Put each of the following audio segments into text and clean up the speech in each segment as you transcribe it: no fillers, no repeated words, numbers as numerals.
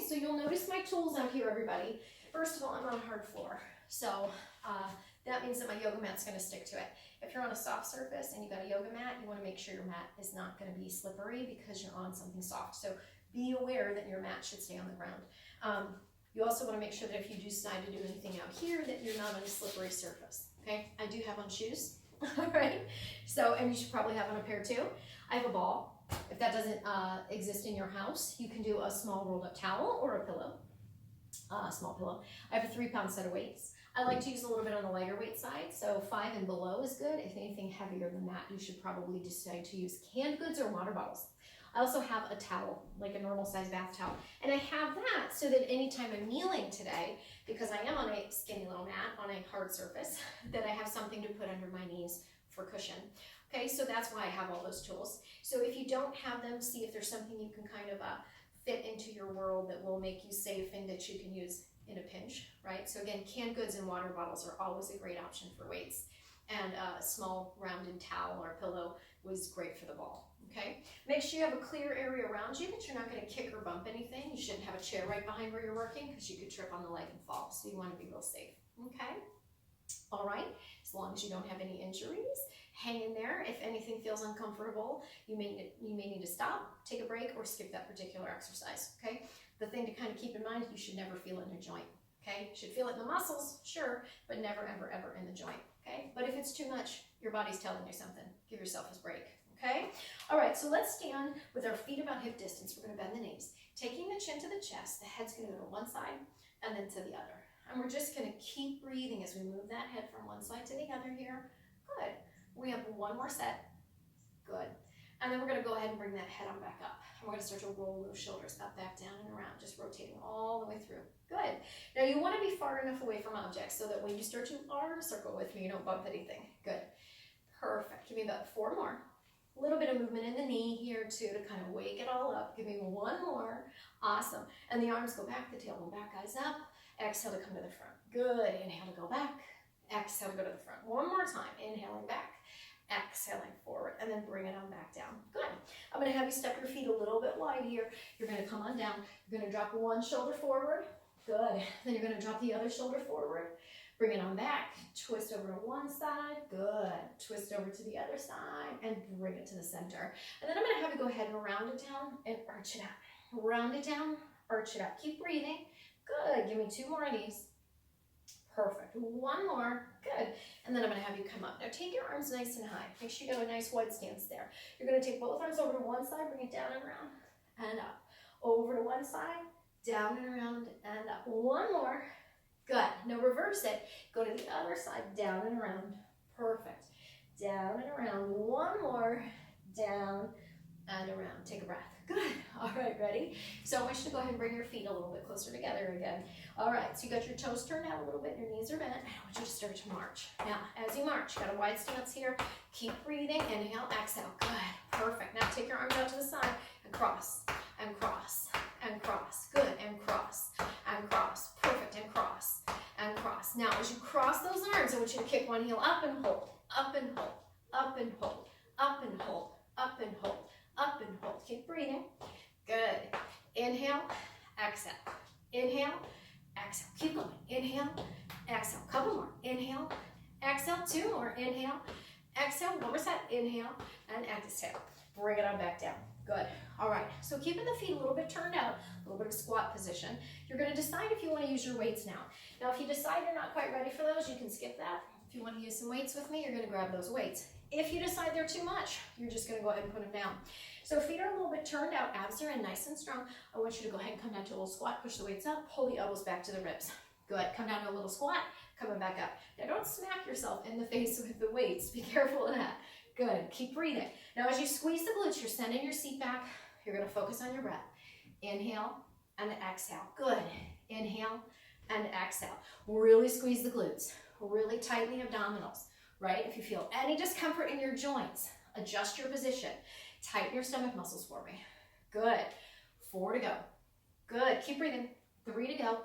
so you'll notice my tools out here, everybody. First of all, I'm on a hard floor, so that means that my yoga mat's going to stick to it. If you're on a soft surface and you've got a yoga mat, you want to make sure your mat is not going to be slippery because you're on something soft. So be aware that your mat should stay on the ground. You also want to make sure that if you do decide to do anything out here, that you're not on a slippery surface. Okay, I do have on shoes. All right, so, and you should probably have on a pair too. I have a ball. If that doesn't exist in your house, you can do a small rolled up towel or a pillow, small pillow. I have a 3-pound set of weights. I like to use a little bit on the lighter weight side, so 5 and below is good. If anything heavier than that, you should probably decide to use canned goods or water bottles. I also have a towel, like a normal size bath towel. And I have that so that anytime I'm kneeling today, because I am on a skinny little mat, on a hard surface, that I have something to put under my knees for cushion. Okay, so that's why I have all those tools. So if you don't have them, see if there's something you can kind of fit into your world that will make you safe and that you can use in a pinch, right? So again, canned goods and water bottles are always a great option for weights. And a small rounded towel or pillow was great for the ball, okay? Make sure you have a clear area around you that you're not gonna kick or bump anything. You shouldn't have a chair right behind where you're working because you could trip on the leg and fall. So you wanna be real safe, okay? All right, as long as you don't have any injuries, hang in there. If anything feels uncomfortable, you may need to stop, take a break, or skip that particular exercise, okay? The thing to kind of keep in mind, you should never feel it in a joint, okay? You should feel it in the muscles, sure, but never, ever, ever in the joint, okay? But if it's too much, your body's telling you something. Give yourself a break, okay? All right, so let's stand with our feet about hip distance. We're gonna bend the knees. Taking the chin to the chest, the head's gonna go to one side and then to the other. And we're just gonna keep breathing as we move that head from one side to the other here. Good. We have one more set. Good. And then we're gonna go ahead and bring that head on back up. And we're gonna start to roll those shoulders up, back, down, and around, just rotating all the way through. Good. Now you wanna be far enough away from objects so that when you start to arm circle with me, you don't bump anything. Good. Perfect. Give me about 4 more. A little bit of movement in the knee here too to kind of wake it all up. Give me 1 more. Awesome. And the arms go back, the tailbone back, eyes up. Exhale to come to the front. Good. Inhale to go back. Exhale to go to the front. 1 more time. Inhaling back. Exhaling forward. And then bring it on back down. Good. I'm going to have you step your feet a little bit wide here. You're going to come on down. You're going to drop one shoulder forward. Good. Then you're going to drop the other shoulder forward. Bring it on back. Twist over to one side. Good. Twist over to the other side. And bring it to the center. And then I'm going to have you go ahead and round it down and arch it out. Round it down. Arch it out. Keep breathing. Good. Give me 2 more of these. Perfect. 1 more. Good. And then I'm going to have you come up. Now take your arms nice and high. Make sure you got a nice wide stance there. You're going to take both arms over to one side, bring it down and around, and up. Over to one side, down and around, and up. 1 more. Good. Now reverse it. Go to the other side, down and around. Perfect. Down and around. 1 more. Down and around. Take a breath. Good. All right, ready? So I want you to go ahead and bring your feet a little bit closer together again. All right, so you got your toes turned out a little bit, your knees are bent. I want you to start to march. Now, as you march, you got a wide stance here. Keep breathing. Inhale, exhale. Good. Perfect. Now take your arms out to the side and cross, and cross, and cross. Good. And cross, and cross. Perfect. And cross, and cross. Now, as you cross those arms, I want you to kick one heel up and hold, up and hold, up and hold, up and hold, up and hold. Up and hold. Keep breathing. Good. Inhale, exhale. Inhale, exhale. Keep going. Inhale, exhale. Couple more. Inhale, exhale. 2 more. Inhale, exhale. 1 more set. Inhale and exhale. Bring it on back down. Good. All right. So keeping the feet a little bit turned out, a little bit of squat position. You're going to decide if you want to use your weights now. Now, if you decide you're not quite ready for those, you can skip that. If you want to use some weights with me, you're going to grab those weights. If you decide they're too much, you're just going to go ahead and put them down. So feet are a little bit turned out, abs are in nice and strong. I want you to go ahead and come down to a little squat, push the weights up, pull the elbows back to the ribs. Good. Come down to a little squat, coming back up. Now don't smack yourself in the face with the weights. Be careful of that. Good. Keep breathing. Now as you squeeze the glutes, you're sending your seat back. You're going to focus on your breath. Inhale and exhale. Good. Inhale and exhale. Really squeeze the glutes. Really tighten the abdominals, right? If you feel any discomfort in your joints, adjust your position. Tighten your stomach muscles for me. Good. 4 to go. Good. Keep breathing. 3 to go.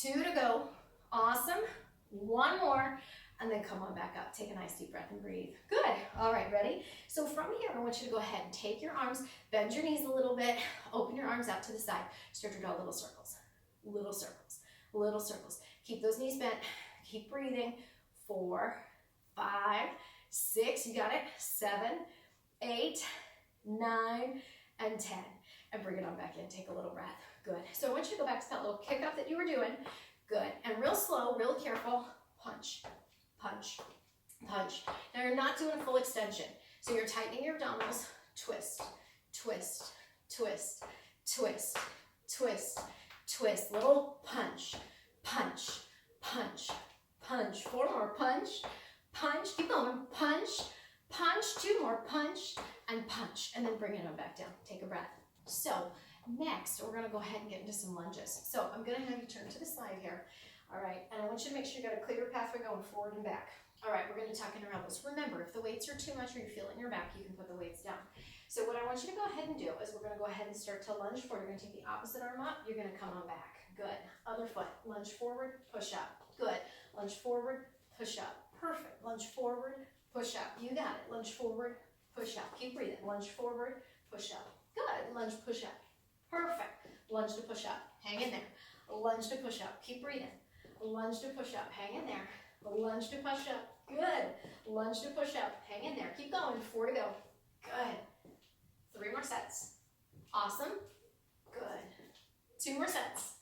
2 to go. Awesome. 1 more. and then come on back up. Take a nice deep breath and breathe. Good. All right, ready? So from here, I want you to go ahead and take your arms, bend your knees a little bit, open your arms out to the side. Start to draw little circles, little circles, little circles. Keep those knees bent. Keep breathing. 4, 5, 6, you got it. 7, 8, 9, and 10. And bring it on back in. Take a little breath. Good. So I want you to go back to that little kick up that you were doing. Good. And real slow, real careful. Punch, punch, punch. Now you're not doing a full extension. So you're tightening your abdominals. Twist, twist, twist, twist, twist, twist. Little punch, punch, punch, punch. 4 more. Punch, punch. Keep going. Punch, punch. 2 more. Punch, and punch. And then bring it on back down. Take a breath. So next, we're going to go ahead and get into some lunges. So I'm going to have you turn to the side here. All right, and I want you to make sure you got a clear pathway going forward and back. All right, we're going to tuck in our elbows. Remember, if the weights are too much or you feel it in your back, you can put the weights down. So what I want you to go ahead and do is we're going to go ahead and start to lunge forward. You're going to take the opposite arm up. You're going to come on back. Good. Other foot. Lunge forward, push up. Good. Lunge forward, push up. Perfect. Lunge forward, push up. You got it. Lunge forward, push up. Keep breathing. Lunge forward, push up. Good. Lunge, push up. Perfect. Lunge to push up. Hang in there. Lunge to push up. Keep breathing. Lunge to push up. Hang in there. Lunge to push up. Good. Lunge to push up. Hang in there. Keep going. 4 to go. Good. 3 more sets. Awesome. Good. 2 more sets.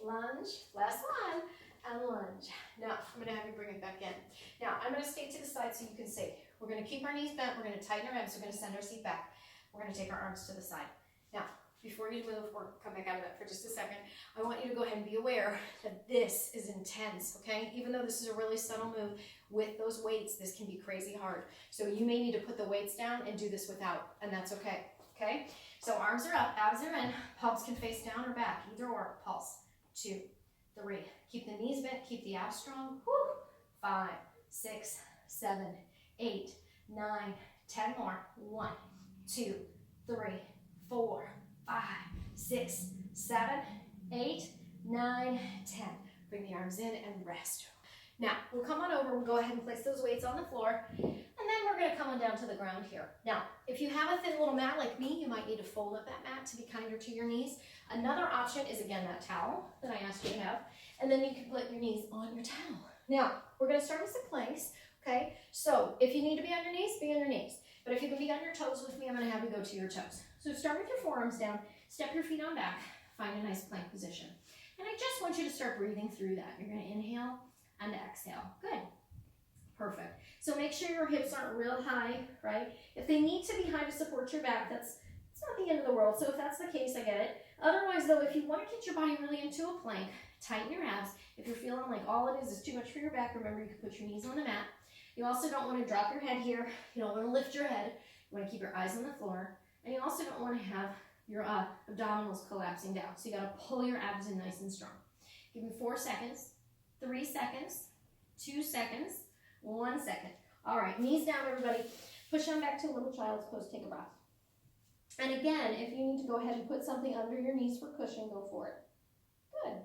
Lunge. Last one. And lunge. Now, I'm going to have you bring it back in. Now, I'm going to stay to the side so you can see. We're going to keep our knees bent. We're going to tighten our abs. We're going to send our seat back. We're going to take our arms to the side. Now, before you move or come back out of that for just a second, I want you to go ahead and be aware that this is intense, okay? Even though this is a really subtle move, with those weights, this can be crazy hard. So you may need to put the weights down and do this without, and that's okay, okay? So arms are up, abs are in, palms can face down or back, either or, pulse. 2, 3, keep the knees bent, keep the abs strong. Woo. 5, 6, 7, 8, 9, 10 more. 1, 2, 3, 4, 5, 6, 7, 8, 9, 10. Bring the arms in and rest. Now, we'll come on over, we'll go ahead and place those weights on the floor, and then we're going to come on down to the ground here. Now, if you have a thin little mat like me, you might need to fold up that mat to be kinder to your knees. Another option is, again, that towel that I asked you to have, and then you can put your knees on your towel. Now, we're going to start with some planks, okay? So, if you need to be on your knees, be on your knees. But if you can be on your toes with me, I'm going to have you go to your toes. So start with your forearms down, step your feet on back, find a nice plank position. And I just want you to start breathing through that. You're going to inhale and exhale. Good. Perfect. So make sure your hips aren't real high, right? If they need to be high to support your back, it's not the end of the world. So if that's the case, I get it. Otherwise, though, if you want to get your body really into a plank, tighten your abs. If you're feeling like all it is too much for your back, remember you can put your knees on the mat. You also don't want to drop your head here. You don't want to lift your head. You want to keep your eyes on the floor. And you also don't want to have your abdominals collapsing down. So you got to pull your abs in nice and strong. Give me 4 seconds, 3 seconds, 2 seconds, 1 second. All right, knees down, everybody. Push on back to a little child's pose. Take a breath. And again, if you need to go ahead and put something under your knees for cushion, go for it. Good.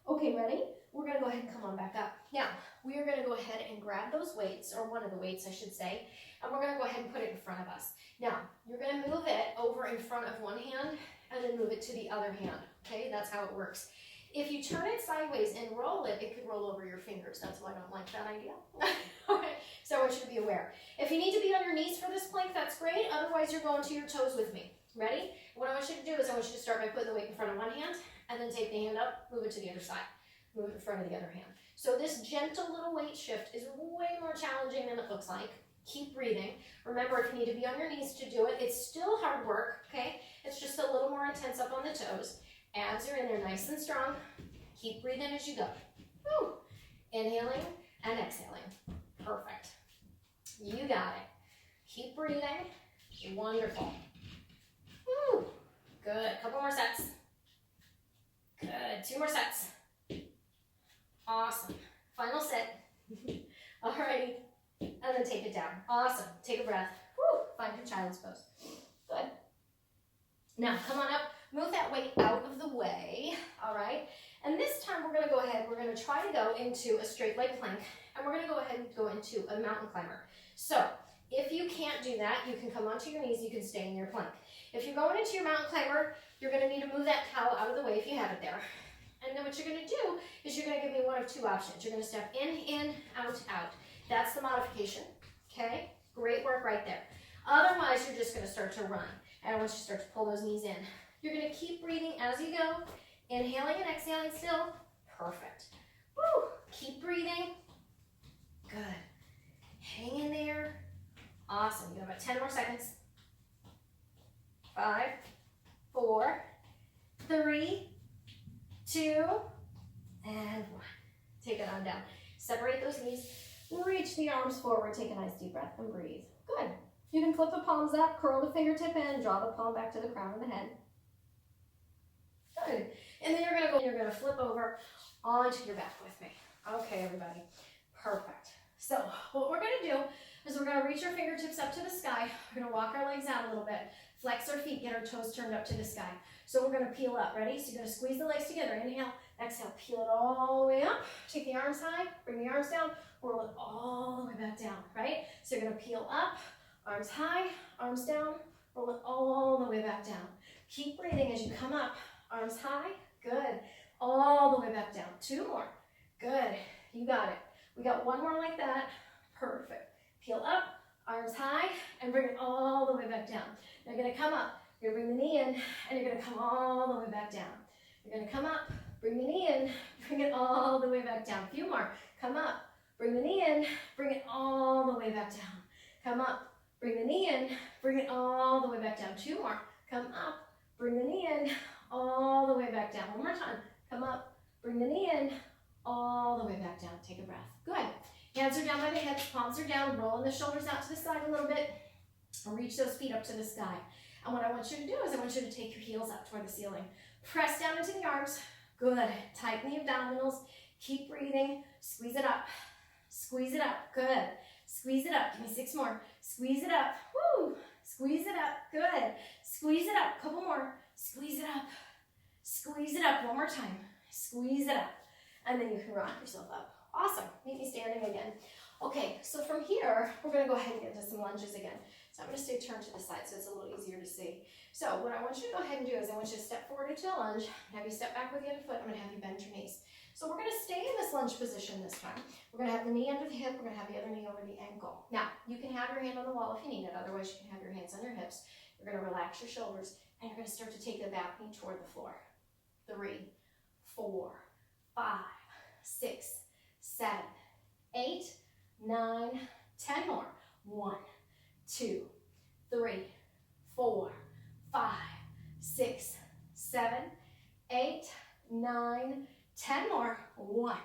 Okay, ready? We're going to go ahead and come on back up. Now, we are going to go ahead and grab those weights, or one of the weights, I should say, and we're going to go ahead and put it in front of us. Now, you're going to move it over in front of one hand and then move it to the other hand, okay? That's how it works. If you turn it sideways and roll it, it could roll over your fingers. That's why I don't like that idea. Okay, so I want you to be aware. If you need to be on your knees for this plank, that's great. Otherwise, you're going to your toes with me. Ready? What I want you to do is I want you to start by putting the weight in front of one hand and then take the hand up, move it to the other side. Move it in front of the other hand. So this gentle little weight shift is way more challenging than it looks like. Keep breathing. Remember, if you need to be on your knees to do it, it's still hard work, okay? It's just a little more intense up on the toes. Abs are in there nice and strong. Keep breathing as you go. Woo. Inhaling and exhaling. Perfect. You got it. Keep breathing. Wonderful. Woo. Good. Couple more sets. Good. 2 more sets. Awesome. Final set. Alrighty. And then take it down. Awesome. Take a breath. Woo. Find your child's pose. Good. Now, come on up. Move that weight out of the way. Alright. And this time we're gonna go ahead, we're gonna try to go into a straight leg plank, and we're gonna go ahead and go into a mountain climber. So if you can't do that, you can come onto your knees, you can stay in your plank. If you're going into your mountain climber, you're gonna need to move that towel out of the way if you have it there. And then what you're gonna do is you're gonna give me one of two options. You're gonna step in, out, out. That's the modification, okay? Great work right there. Otherwise, you're just gonna start to run. And once you start to pull those knees in, you're gonna keep breathing as you go. Inhaling and exhaling still. Perfect. Woo! Keep breathing. Good. Hang in there. Awesome. You have about 10 more seconds. 5, 4, 3, 2, and 1. Take it on down. Separate those knees. Reach the arms forward. Take a nice deep breath and breathe. Good. You can flip the palms up, curl the fingertip in, draw the palm back to the crown of the head. Good. And then you're gonna flip over onto your back with me. Okay, everybody. Perfect. So what we're gonna do is we're gonna reach our fingertips up to the sky. We're gonna walk our legs out a little bit, flex our feet, get our toes turned up to the sky. So we're gonna peel up. Ready? So you're gonna squeeze the legs together. Inhale, exhale, peel it all the way up. Take the arms high, bring the arms down, roll it all the way back down, right? So you're gonna peel up, arms high, arms down, roll it all the way back down. Keep breathing as you come up, arms high, good. All the way back down. 2 more, good. You got it. We got 1 more like that. Perfect. Peel up, arms high, and bring it all the way back down. You're gonna come up, you're gonna bring the knee in, and you're gonna come all the way back down. You're gonna come up, bring the knee in, bring it all the way back down. A few more. Come up, bring the knee in, bring it all the way back down. Come up, bring the knee in, bring it all the way back down. 2 more. Come up, bring the knee in, all the way back down. 1 more time. Come up, bring the knee in, all the way back down. Take a breath. Good. Hands are down by the hips, palms are down, rolling the shoulders out to the side a little bit. Reach those feet up to the sky. And what I want you to do is I want you to take your heels up toward the ceiling. Press down into the arms. Good. Tighten the abdominals. Keep breathing. Squeeze it up. Squeeze it up. Good. Squeeze it up. Give me 6 more. Squeeze it up. Woo. Squeeze it up. Good. Squeeze it up. Couple more. Squeeze it up. Squeeze it up. 1 more time. Squeeze it up. And then you can rock yourself up. Awesome. Meet me standing again. Okay, so from here, we're going to go ahead and get into some lunges again. So I'm going to stay turned to the side so it's a little easier to see. So what I want you to go ahead and do is I want you to step forward into a lunge, have you step back with the other foot, I'm going to have you bend your knees. So we're going to stay in this lunge position this time. We're going to have the knee under the hip, we're going to have the other knee over the ankle. Now, you can have your hand on the wall if you need it, otherwise you can have your hands on your hips. You're going to relax your shoulders, and you're going to start to take the back knee toward the floor. 3, 4, 5, 6, 7, 8, 9, 10 more. 1, 2, 3, 4, 5, 6, 7, 8, 9, 10 more. 1,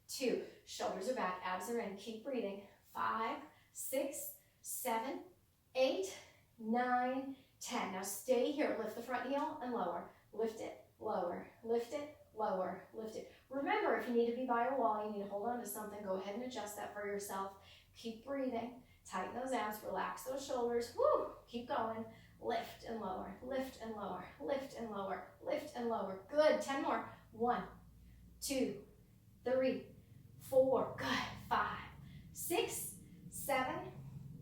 2, shoulders are back, abs are in. Keep breathing. 5, 6, 7, 8, 9, 10. Now stay here. Lift the front heel and lower. Lift it, lower, lift it, lower, lift it. Remember, if you need to be by a wall, you need to hold on to something, go ahead and adjust that for yourself. Keep breathing. Tighten those abs, relax those shoulders. Woo! Keep going. Lift and lower, lift and lower, lift and lower, lift and lower. Good. 10 more. 1, 2, 3, 4. Good. 5, 6, 7,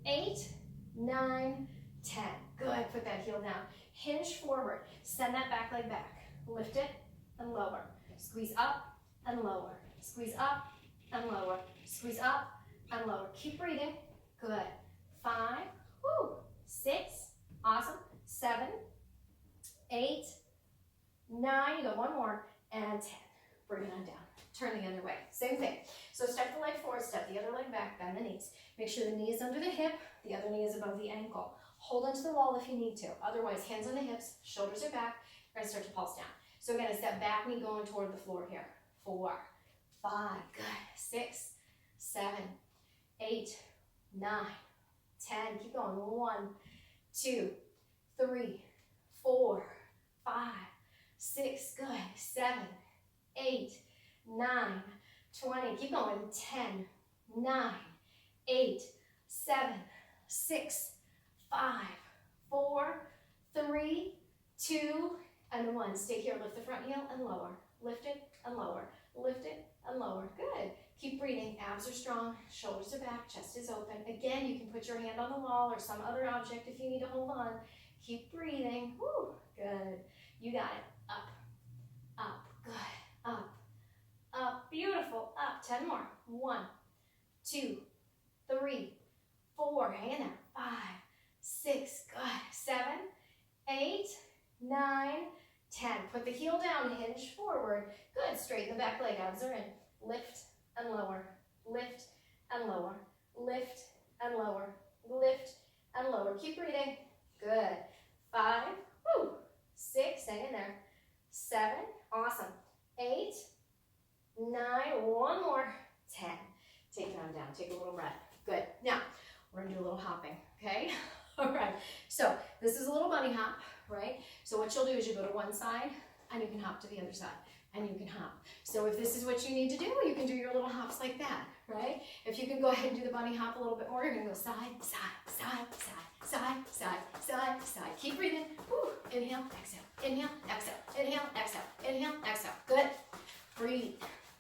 8, 9, 10. Good. Put that heel down. Hinge forward. Send that back leg back. Lift it and lower. Squeeze up and lower. Squeeze up and lower. Squeeze up and lower. Keep breathing. Good. 5, 6, awesome. 7, 8, 9, you got 1 more, and 10. Bring it on down. Turn the other way. Same thing. So step the leg forward, step the other leg back, bend the knees. Make sure the knee is under the hip, the other knee is above the ankle. Hold onto the wall if you need to. Otherwise, hands on the hips, shoulders are back. We're going to start to pulse down. So again, a step back, knee going toward the floor here. 4, 5, good. 6, 7, 8, 9, 10. Keep going. 1, 2, 3, 4, 5, 6, good. 7, 8, 9, 20. Keep going. 10, 9, 8, 7, 6, 5, 4, 3, 2, and 1. Stay here. Lift the front heel and lower. lift it and lower, lift it and lower. Good. Keep breathing. Abs are strong, shoulders are back, chest is open. Again, you can put your hand on the wall or some other object if you need to hold on. Keep breathing. Woo. Good. You got it. Up, up, good. Up, up, beautiful. Up, 10 more. 1, 2, 3, 4, hang in there. 5, 6, good. 7, 8, 9, 10. Put the heel down, hinge forward. Good. Straighten the back leg. Abs are in. Lift and lower. Lift and lower. Lift and lower. Lift and lower. Keep breathing. Good. 5, woo. 6, hang in there. 7, awesome. 8, 9, one more. 10. Take it on down. Take a little breath. Good. Now, we're going to do a little hopping, okay? All right. So, this is a little bunny hop, right? So, what you'll do is you go to one side, and you can hop to the other side, and you can hop. So, if this is what you need to do, you can do your little hops like that, right? If you can go ahead and do the bunny hop a little bit more, you're going to go side, side, side, side, side, side, side, side. Keep breathing. Woo. Inhale, exhale. Inhale, exhale. Inhale, exhale. Inhale, exhale. Good. Breathe.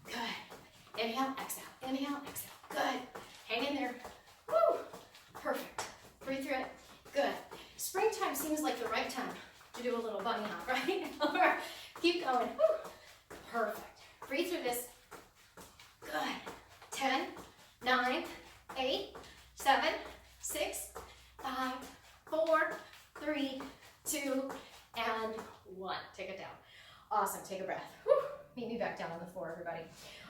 Good. Inhale, exhale. Inhale, exhale. Good. Hang in there. Woo. Perfect. Breathe through it. Good. Springtime seems like the right time to do a little bunny hop, right? All right. Keep going. Woo. Perfect. Breathe through this. Good. 10, 9, 8, 7, 6, 5, 4, 3, 2, and 1. Take it down. Awesome. Take a breath. Woo. Meet me back down on the floor, everybody.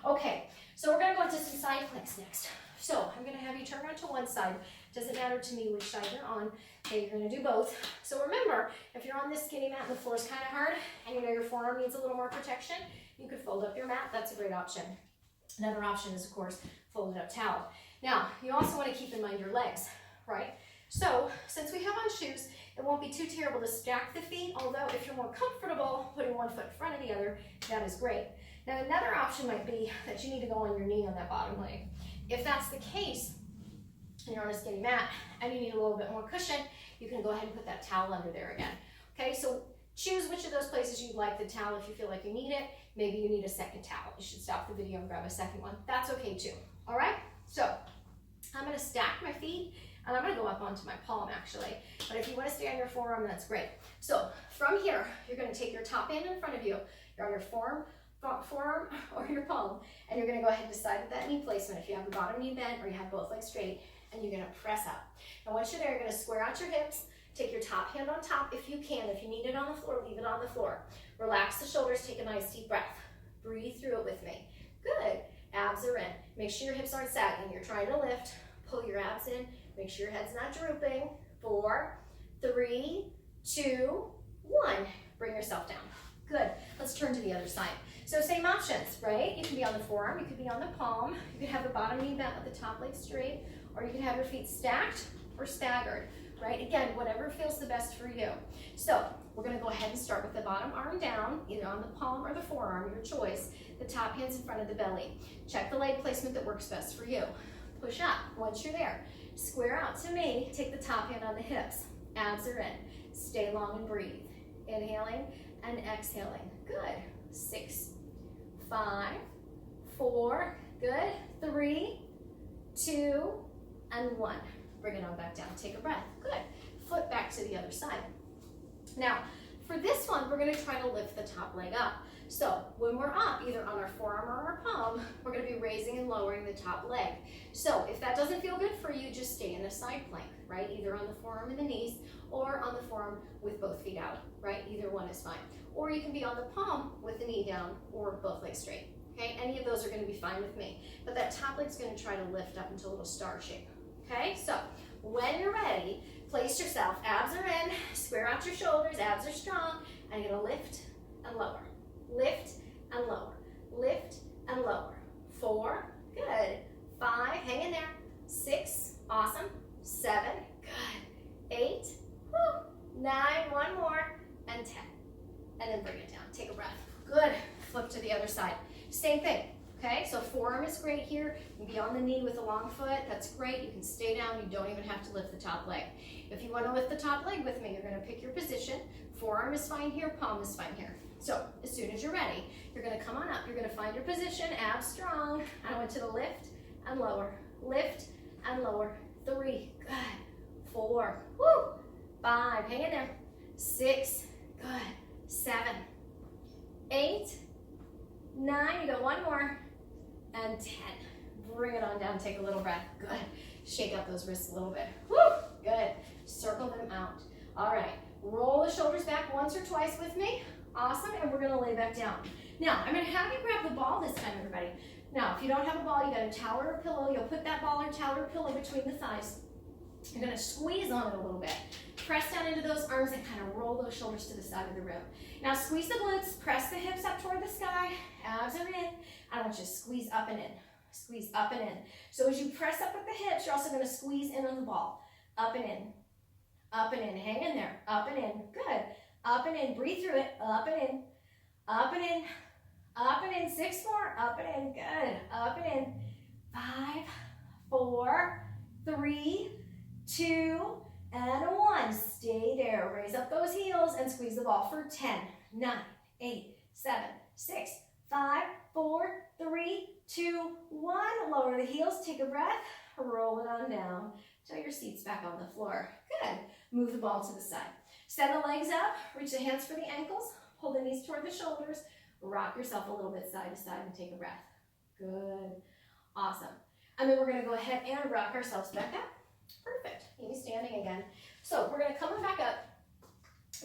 Okay, so we're going to go into some side planks next. So I'm going to have you turn around to one side. Doesn't matter to me which side you're on. Okay, you're going to do both. So remember, if you're on this skinny mat and the floor is kind of hard, and you know your forearm needs a little more protection, you could fold up your mat. That's a great option. Another option is, of course, folded up towel. Now, you also want to keep in mind your legs, right? So, since we have on shoes, it won't be too terrible to stack the feet, although if you're more comfortable putting one foot in front of the other, that is great. Now, another option might be that you need to go on your knee on that bottom leg. If that's the case, and you're on a skinny mat, and you need a little bit more cushion, you can go ahead and put that towel under there again. Okay, so choose which of those places you'd like the towel if you feel like you need it. Maybe you need a second towel. You should stop the video and grab a second one. That's okay too, all right? So, I'm gonna stack my feet, and I'm going to go up onto my palm, actually. But if you want to stay on your forearm, that's great. So from here, you're going to take your top hand in front of you. You're on your forearm or your palm. And you're going to go ahead and decide with that knee placement. If you have the bottom knee bent or you have both legs straight, and you're going to press up. And once you're there, you're going to square out your hips. Take your top hand on top if you can. If you need it on the floor, leave it on the floor. Relax the shoulders. Take a nice deep breath. Breathe through it with me. Good. Abs are in. Make sure your hips aren't sagging. You're trying to lift. Pull your abs in. Make sure your head's not drooping. 4, 3, 2, 1. Bring yourself down. Good. Let's turn to the other side. So same options, right? You can be on the forearm, you could be on the palm, you could have the bottom knee bent with the top leg straight, or you can have your feet stacked or staggered, right? Again, whatever feels the best for you. So we're going to go ahead and start with the bottom arm down, either on the palm or the forearm, your choice. The top hand's in front of the belly. Check the leg placement that works best for you. Push up. Once you're there, square out to me. Take the top hand on the hips. Abs are in. Stay long and breathe. Inhaling and exhaling. Good. 6, 5, 4. Good. 3, 2, and 1. Bring it on back down. Take a breath. Good. Flip back to the other side. Now, for this one, we're going to try to lift the top leg up. So when we're up, either on our forearm or our palm, we're going to be raising and lowering the top leg. So if that doesn't feel good for you, just stay in a side plank, right? Either on the forearm and the knees, or on the forearm with both feet out, right? Either one is fine. Or you can be on the palm with the knee down or both legs straight, okay? Any of those are going to be fine with me. But that top leg's going to try to lift up into a little star shape, okay? So when you're ready, place yourself. Abs are in. Square out your shoulders. Abs are strong. And you're going to lift and lower. Lift and lower. Lift and lower. 4. Good. 5. Hang in there. 6. Awesome. 7. Good. 8. Woo. 9. One more. And 10. And then bring it down. Take a breath. Good. Flip to the other side. Same thing. Okay, so forearm is great here. You can be on the knee with a long foot. That's great. You can stay down. You don't even have to lift the top leg. If you want to lift the top leg with me, you're going to pick your position. Forearm is fine here. Palm is fine here. So as soon as you're ready, you're going to come on up. You're going to find your position. Abs strong. I went to the lift and lower. Lift and lower. 3. Good. 4. Woo. 5. Hang in there. 6. Good. 7. 8. 9. You got one more. And 10. Bring it on down. Take a little breath. Good. Shake out those wrists a little bit. Woo. Good. Circle them out. All right. Roll the shoulders back once or twice with me. Awesome. And we're going to lay back down. Now, I'm going to have you grab the ball this time, everybody. Now, if you don't have a ball, you got a towel or a pillow. You'll put that ball or towel or pillow between the thighs. You're going to squeeze on it a little bit. Press down into those arms and kind of roll those shoulders to the side of the room. Now, squeeze the glutes. Press the hips up toward the sky. Abs are in. I want you to squeeze up and in. Squeeze up and in. So as you press up with the hips, you're also going to squeeze in on the ball. Up and in. Up and in. Hang in there. Up and in. Good. Up and in. Breathe through it. Up and in. Up and in. Up and in. 6 more. Up and in. Good. Up and in. 5, 4, 3, 2, and 1. Stay there. Raise up those heels and squeeze the ball for 10, 9, 8, 7, 6, 5, 4, 3, 2, 1. Lower the heels. Take a breath. Roll it on down till your seat's back on the floor. Good. Move the ball to the side. Send the legs up. Reach the hands for the ankles. Pull the knees toward the shoulders. Rock yourself a little bit side to side and take a breath. Good. Awesome. And then we're going to go ahead and rock ourselves back up. Perfect. Amy standing again. So we're going to come on back up.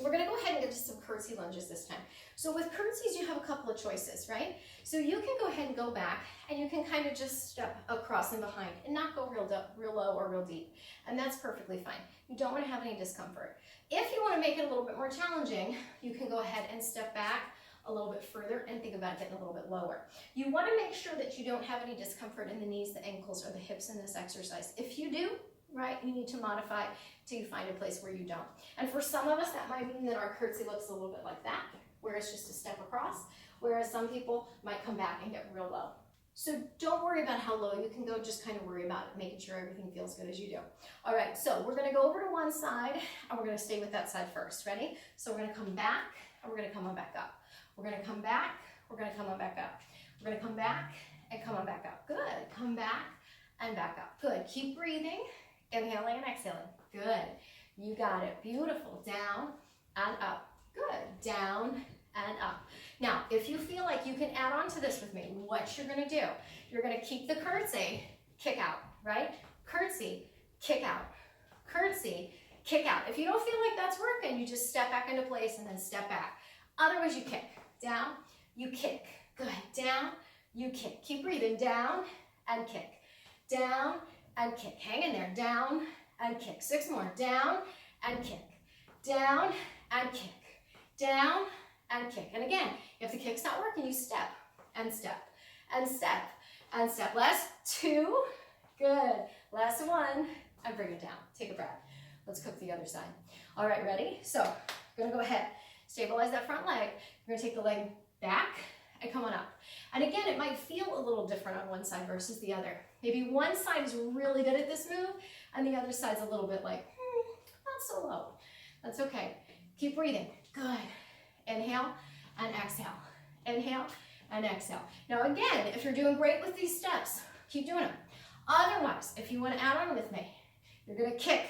We're going to go ahead and get to some curtsy lunges this time. So with curtsies, you have a couple of choices, right? So you can go ahead and go back, and you can kind of just step across and behind and not go real low or real deep. And that's perfectly fine. You don't want to have any discomfort. If you want to make it a little bit more challenging, you can go ahead and step back a little bit further and think about getting a little bit lower. You want to make sure that you don't have any discomfort in the knees, the ankles, or the hips in this exercise. If you do, right, you need to modify till you find a place where you don't. And for some of us, that might mean that our curtsy looks a little bit like that, where it's just a step across, whereas some people might come back and get real low. So don't worry about how low you can go, just kind of worry about it, making sure everything feels good as you do. All right, so we're gonna go over to one side, and we're gonna stay with that side first. Ready? So we're gonna come back, and we're gonna come on back up. We're gonna come back, we're gonna come on back up. We're gonna come back and come on back up. Good. Come back and back up. Good. Keep breathing. Inhaling and exhaling. Good. You got it. Beautiful. Down and up. Good. Down and up. Now, if you feel like you can add on to this with me, what you're going to do, you're going to keep the curtsy, kick out, right? Curtsy, kick out. Curtsy, kick out. If you don't feel like that's working, you just step back into place and then step back. Otherwise, you kick. Down, you kick. Good. Down, you kick. Keep breathing. Down and kick. Down and kick. Hang in there. Down and kick. 6 more. Down and kick. Down and kick. Down and kick. And again, if the kick's not working, you step and step and step and step. Last 2. Good. Last 1. And bring it down. Take a breath. Let's cook the other side. All right, ready? So we're going to go ahead. Stabilize that front leg. We're going to take the leg back and come on up. And again, it might feel a little different on one side versus the other. Maybe one side is really good at this move, and the other side's a little bit like, not so low. That's okay. Keep breathing. Good. Inhale and exhale. Inhale and exhale. Now again, if you're doing great with these steps, keep doing them. Otherwise, if you want to add on with me, you're going to kick,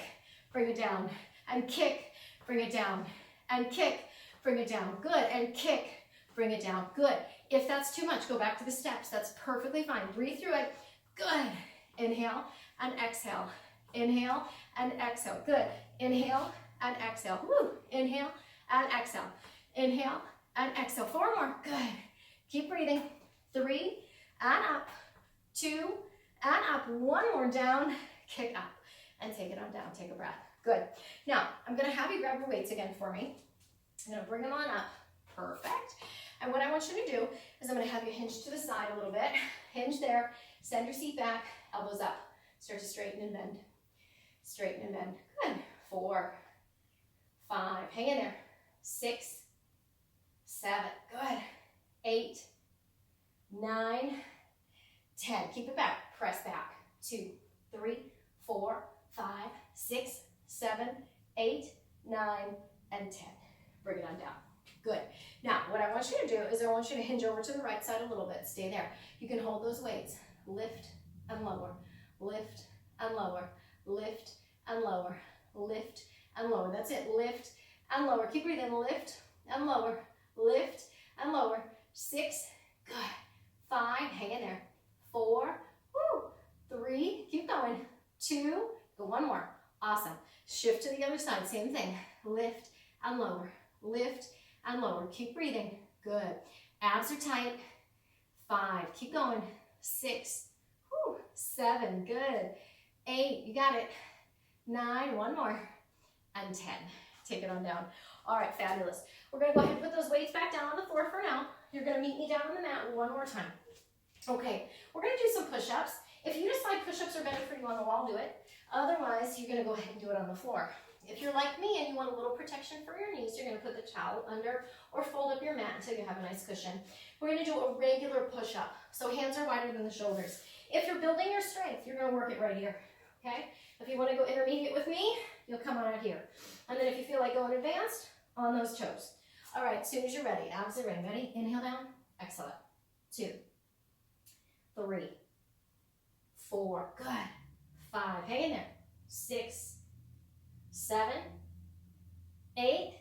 bring it down, and kick, bring it down, and kick, bring it down. Good. And kick, bring it down. Good. If that's too much, go back to the steps. That's perfectly fine. Breathe through it. Good. Inhale and exhale. Inhale and exhale. Good. Inhale and exhale. Woo. Inhale and exhale. Inhale and exhale. 4 more. Good. Keep breathing. 3 and up. 2 and up. 1 more down. Kick up and take it on down. Take a breath. Good. Now, I'm going to have you grab your weights again for me. I'm going to bring them on up. Perfect. And what I want you to do is I'm going to have you hinge to the side a little bit. Hinge there. Send your seat back. Elbows up. Start to straighten and bend. Straighten and bend. Good. 4, 5. Hang in there. 6, 7. Good. 8, 9, 10. Keep it back. Press back. 2, 3, 4, 5, 6, 7, 8, 9, and 10. Bring it on down. Good. Now, what I want you to do is I want you to hinge over to the right side a little bit. Stay there. You can hold those weights. Lift and lower. Lift and lower. Lift and lower. Lift and lower. That's it. Lift and lower. Keep breathing. Lift and lower. Lift and lower. 6. Good. 5. Hang in there. 4. Woo. 3. Keep going. 2. Go one more. Awesome. Shift to the other side. Same thing. Lift and lower. Lift and lower. Keep breathing. Good. Abs are tight. 5. Keep going. 6. Woo. 7. Good. 8. You got it. 9. One more. And 10. Take it on down. All right, fabulous. We're going to go ahead and put those weights back down on the floor for now. You're going to meet me down on the mat one more time. Okay, we're going to do some push-ups. If you decide push-ups are better for you on the wall, do it. Otherwise, you're going to go ahead and do it on the floor. If you're like me and you want a little protection for your knees, you're going to put the towel under or fold up your mat until you have a nice cushion. We're going to do a regular push-up. So hands are wider than the shoulders. If you're building your strength, you're going to work it right here. Okay? If you want to go intermediate with me, you'll come on out here. And then if you feel like going advanced, on those toes. All right, as soon as you're ready, abs are ready. Ready? Inhale down. Excellent. 2, 3, 4. Good. 5. Hang in there. 6, 7, 8,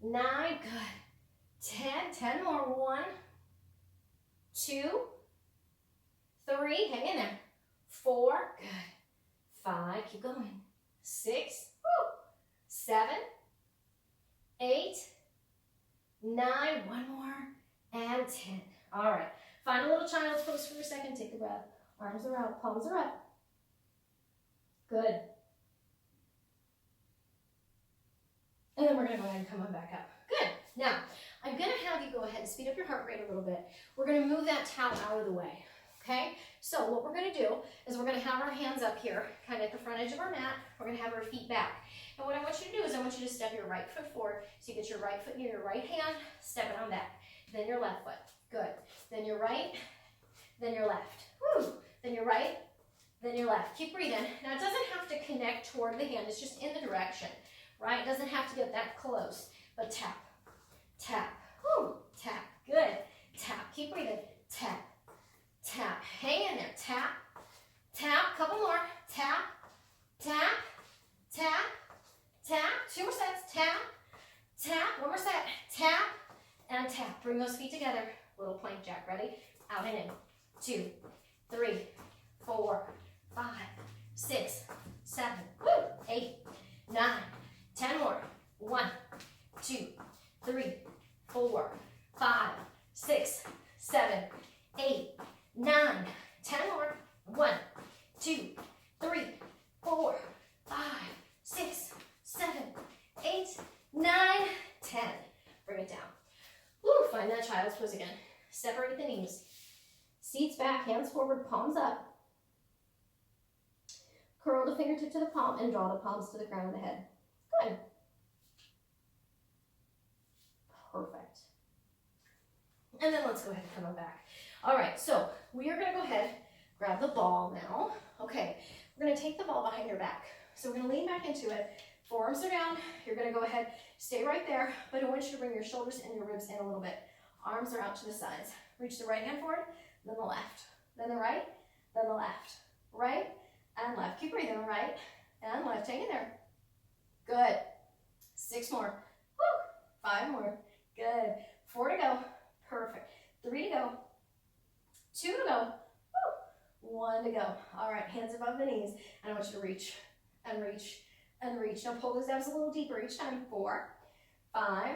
9. Good. 10. 10 more. 1, 2, 3. Hang in there. 4. Good. 5. Keep going. 6. Woo. 7, 8, 9. One more. And 10. All right. Find a little child's pose for a second. Take a breath. Arms are out. Palms are up. Good. And then we're going to go ahead and come on back up. Good. Now, I'm going to have you go ahead and speed up your heart rate a little bit. We're going to move that towel out of the way. Okay? So what we're going to do is we're going to have our hands up here, kind of at the front edge of our mat. We're going to have our feet back. And what I want you to do is I want you to step your right foot forward. So you get your right foot near your right hand, step it on back. Then your left foot. Good. Then your right, then your left. Woo. Then your right, then your left. Keep breathing. Now it doesn't have to connect toward the hand. It's just in the direction, right? It doesn't have to get that close. But tap, tap, woo, tap. Good. Tap. Keep breathing. Tap, tap. Hang in there. Tap, tap. Couple more. Tap, tap, tap, tap. 2 more sets. Tap, tap. 1 more set. Tap, and tap. Bring those feet together. Little plank jack. Ready? Out and in. 2, 3, 4, 5, 6, 7, 8, 9, 10 more. 1, 2, 3, 4, 5, 6, 7, 8, 9, 10 more. 1, 2, 3, 4, 5, 6, 7, 8, 9, 10. Bring it down. Woo, find that child's pose again. Separate the knees. Seats back, hands forward, palms up. Curl the fingertip to the palm and draw the palms to the crown of the head. Good. Perfect. And then let's go ahead and come on back. All right, so we are going to go ahead, grab the ball now. Okay, we're going to take the ball behind your back. So we're going to lean back into it. Forearms are down. You're going to go ahead, stay right there, but I want you to bring your shoulders and your ribs in a little bit. Arms are out to the sides. Reach the right hand forward, then the left, then the right, then the left. Right and left. Keep breathing. Right and left. Hang in there. Good. 6 more. Woo. 5 more. Good. 4 to go. Perfect. 3 to go. 2 to go. Woo. 1 to go. All right. Hands above the knees. And I want you to reach and reach and reach. Now pull those abs a little deeper each time. 4, 5,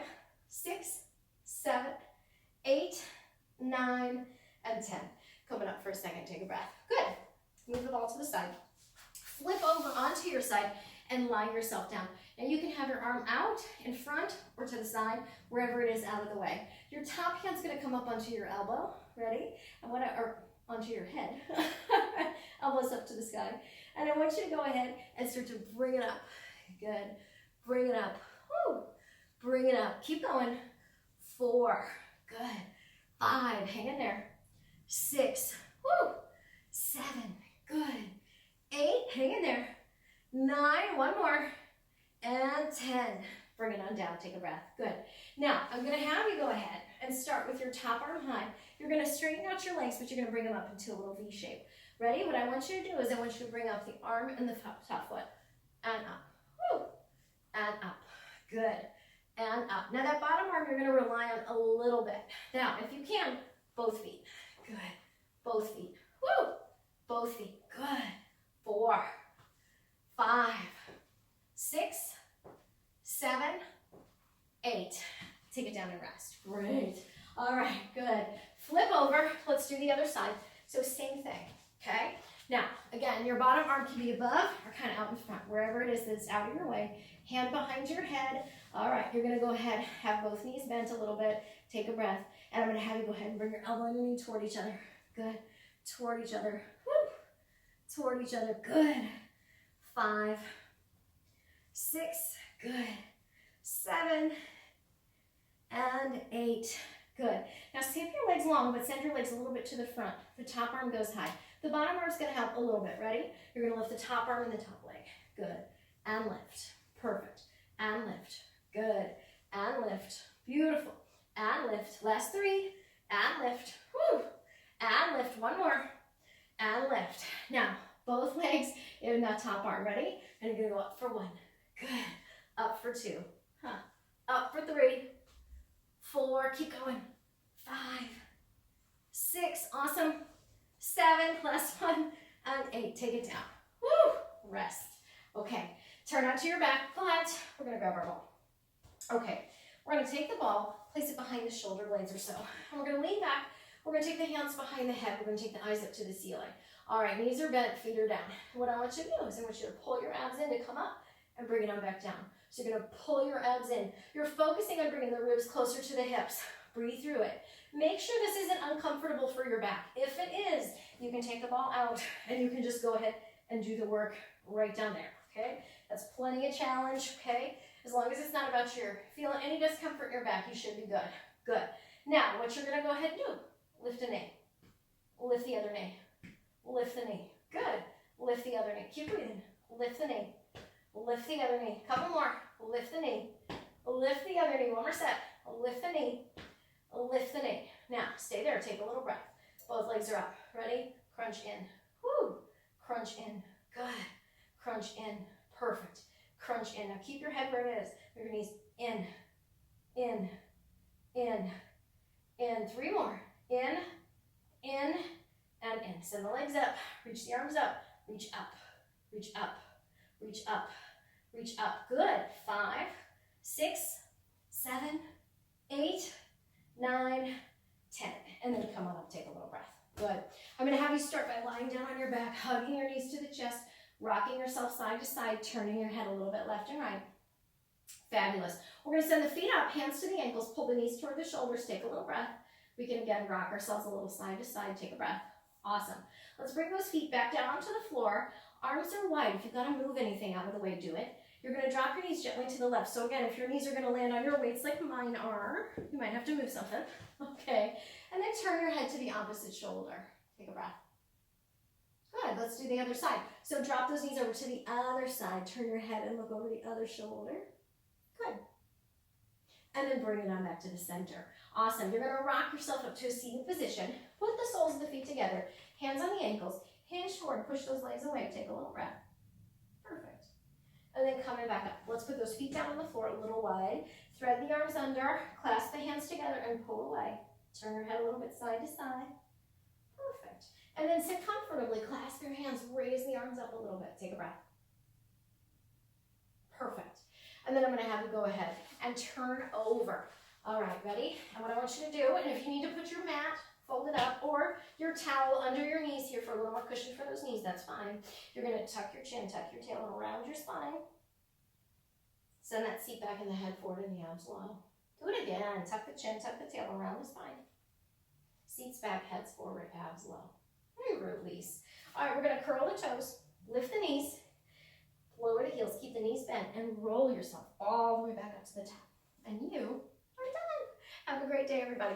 6, 7, 8, 9, and 10. Coming up for a second. Take a breath. Good. Move the ball to the side. Flip over onto your side and lie yourself down. Now you can have your arm out in front or to the side, wherever it is out of the way. Your top hand's going to come up onto your elbow. Ready? Or onto your head. Elbows up to the sky. And I want you to go ahead and start to bring it up. Good. Bring it up. Woo. Bring it up. Keep going. 4. Good. 5. Hang in there. 6. Woo. 7, good. 8, hang in there. 9, one more. And 10. Bring it on down, take a breath. Good. Now, I'm gonna have you go ahead and start with your top arm high. You're gonna straighten out your legs, but you're gonna bring them up into a little V shape. Ready? What I want you to do is I want you to bring up the arm and the top foot. And up. Woo. And up. Good. And up. Now that bottom arm you're gonna rely on a little bit. Now, if you can, both feet. Good. Both feet. Woo. Both feet. Good. 4, 5, 6, 7, 8. Take it down and rest. Great. All right, good. Flip over. Let's do the other side. So same thing, okay? Now, again, your bottom arm can be above or kind of out in front, wherever it is that's out of your way. Hand behind your head. All right, you're going to go ahead, have both knees bent a little bit. Take a breath. And I'm going to have you go ahead and bring your elbow and your knee toward each other. Good. Toward each other. Woo. Toward each other. Good. 5, 6, good. 7, and 8, good. Now skip your legs long, but send your legs a little bit to the front. The top arm goes high. The bottom arm's gonna help a little bit. Ready? You're gonna lift the top arm and the top leg. Good. And lift. Perfect. And lift. Good. And lift. Beautiful. And lift. Last 3. And lift. Woo. And lift. One more. And lift. Now, both legs in that top arm. Ready? And you're gonna go up for 1. Good. Up for 2. Up for 3. 4. Keep going. 5. 6. Awesome. 7. Last 1. And 8. Take it down. Woo. Rest. Okay. Turn onto your back. Flat. We're gonna grab our ball. Okay. We're gonna take the ball, place it behind the shoulder blades or so. And we're gonna lean back. We're gonna take the hands behind the head. We're gonna take the eyes up to the ceiling. All right, knees are bent, feet are down. What I want you to do is I want you to pull your abs in to come up and bring it on back down. So you're gonna pull your abs in. You're focusing on bringing the ribs closer to the hips. Breathe through it. Make sure this isn't uncomfortable for your back. If it is, you can take the ball out and you can just go ahead and do the work right down there, okay? That's plenty of challenge, okay? As long as it's not about your feeling any discomfort in your back, you should be good. Good. Now, what you're gonna go ahead and do, lift a knee. Lift the other knee. Lift the knee. Good. Lift the other knee. Keep breathing. Lift the knee. Lift the other knee. Couple more. Lift the knee. Lift the other knee. One more set. Lift the knee. Lift the knee. Now, stay there. Take a little breath. Both legs are up. Ready? Crunch in. Woo. Crunch in. Good. Crunch in. Perfect. Crunch in. Now, keep your head where it is. Your knees in. In. In. In. 3 more. In. In. And in. Send the legs up. Reach the arms up. Reach up. Reach up. Reach up. Reach up. Good. 5, 6, 7, 8, 9, 10. And then come on up. Take a little breath. Good. I'm going to have you start by lying down on your back, hugging your knees to the chest, rocking yourself side to side, turning your head a little bit left and right. Fabulous. We're going to send the feet up, hands to the ankles, pull the knees toward the shoulders, take a little breath. We can again rock ourselves a little side to side, take a breath. Awesome. Let's bring those feet back down onto the floor. Arms are wide. If you've got to move anything out of the way, do it. You're going to drop your knees gently to the left. So again, if your knees are going to land on your weights like mine are, you might have to move something. Okay. And then turn your head to the opposite shoulder. Take a breath. Good. Let's do the other side. So drop those knees over to the other side. Turn your head and look over the other shoulder. Good. And then bring it on back to the center. Awesome. You're going to rock yourself up to a seated position. Put the soles of the feet together. Hands on the ankles. Hinge forward. Push those legs away. Take a little breath. Perfect. And then coming back up. Let's put those feet down on the floor a little wide. Thread the arms under. Clasp the hands together and pull away. Turn your head a little bit side to side. Perfect. And then sit comfortably. Clasp your hands. Raise the arms up a little bit. Take a breath. Perfect. And then I'm going to have you go ahead and turn over. All right, ready? And what I want you to do, and if you need to put your mat, fold it up, or your towel under your knees here for a little more cushion for those knees, that's fine. You're going to tuck your chin, tuck your tail around your spine. Send that seat back in the head forward and the abs low. Do it again. Tuck the chin, tuck the tail around the spine. Seats back, heads forward, abs low. And release. All right, we're going to curl the toes, lift the knees, lower the heels, keep the knees bent, and roll yourself all the way back up to the top. And you are done. Have a great day, everybody.